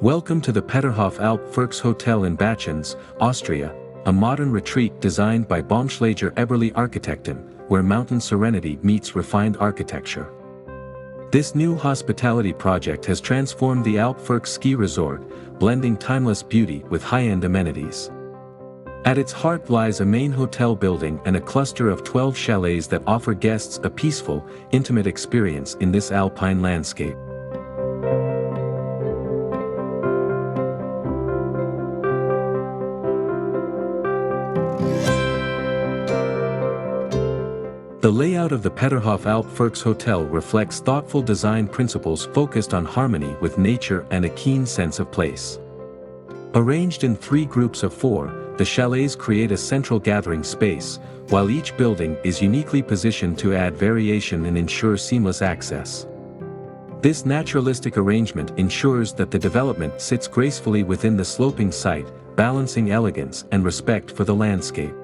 Welcome to the Peterhof Alpe Furx Hotel in Batschuns, Austria, a modern retreat designed by Baumschlager Eberle Architekten, where mountain serenity meets refined architecture. This new hospitality project has transformed the Alpe Furx ski resort, blending timeless beauty with high-end amenities. At its heart lies a main hotel building and a cluster of 12 chalets that offer guests a peaceful, intimate experience in this alpine landscape. The layout of the Peterhof Alpe Furx Hotel reflects thoughtful design principles focused on harmony with nature and a keen sense of place. Arranged in 3 groups of 4, the chalets create a central gathering space, while each building is uniquely positioned to add variation and ensure seamless access. This naturalistic arrangement ensures that the development sits gracefully within the sloping site, balancing elegance and respect for the landscape.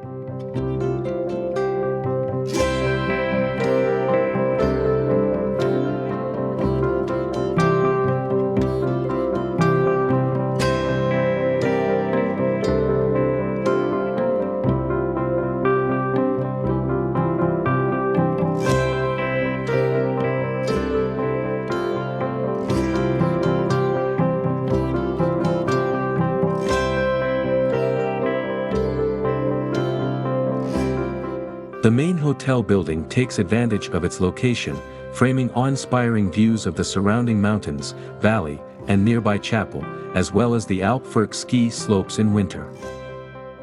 The main hotel building takes advantage of its location, framing awe-inspiring views of the surrounding mountains, valley, and nearby chapel, as well as the Alpe Furx ski slopes in winter.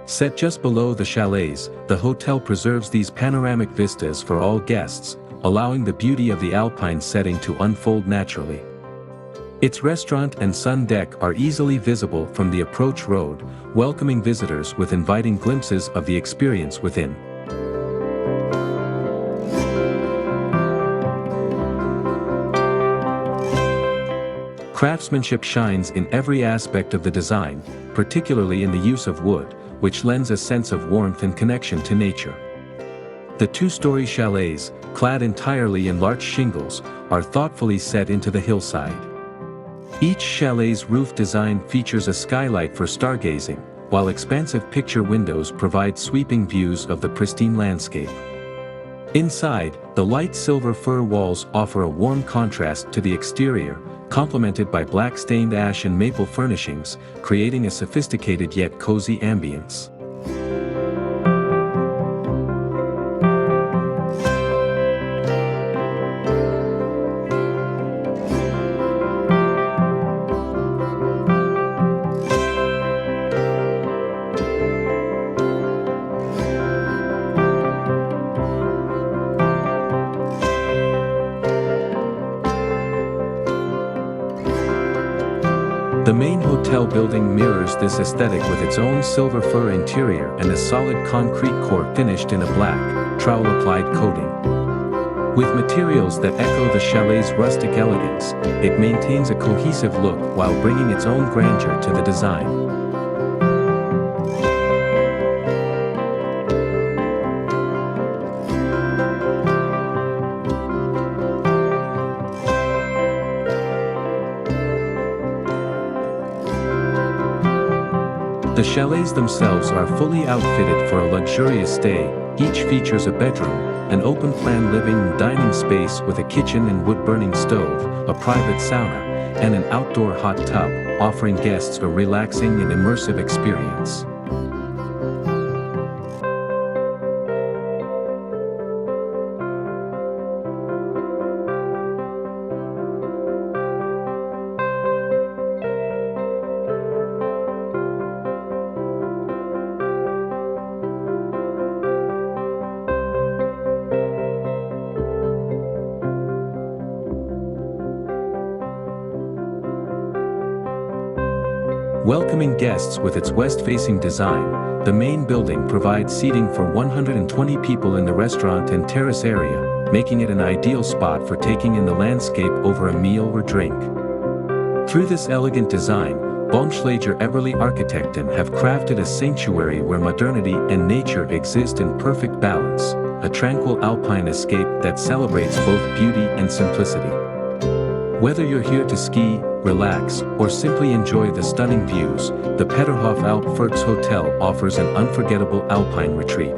Set just below the chalets, the hotel preserves these panoramic vistas for all guests, allowing the beauty of the alpine setting to unfold naturally. Its restaurant and sun deck are easily visible from the approach road, welcoming visitors with inviting glimpses of the experience within. Craftsmanship shines in every aspect of the design, particularly in the use of wood, which lends a sense of warmth and connection to nature. The 2-story chalets, clad entirely in larch shingles, are thoughtfully set into the hillside. Each chalet's roof design features a skylight for stargazing, while expansive picture windows provide sweeping views of the pristine landscape. Inside, the light silver fir walls offer a warm contrast to the exterior, complemented by black stained ash and maple furnishings, creating a sophisticated yet cozy ambience. The main hotel building mirrors this aesthetic with its own silver fir interior and a solid concrete core finished in a black, trowel-applied coating. With materials that echo the chalet's rustic elegance, it maintains a cohesive look while bringing its own grandeur to the design. The chalets themselves are fully outfitted for a luxurious stay. Each features a bedroom, an open-plan living and dining space with a kitchen and wood-burning stove, a private sauna, and an outdoor hot tub, offering guests a relaxing and immersive experience. Welcoming guests with its west-facing design, the main building provides seating for 120 people in the restaurant and terrace area, making it an ideal spot for taking in the landscape over a meal or drink. Through this elegant design, Baumschlager Eberle Architekten have crafted a sanctuary where modernity and nature exist in perfect balance, a tranquil alpine escape that celebrates both beauty and simplicity. Whether you're here to ski, relax, or simply enjoy the stunning views, the Peterhof Alpe Furx Hotel offers an unforgettable alpine retreat.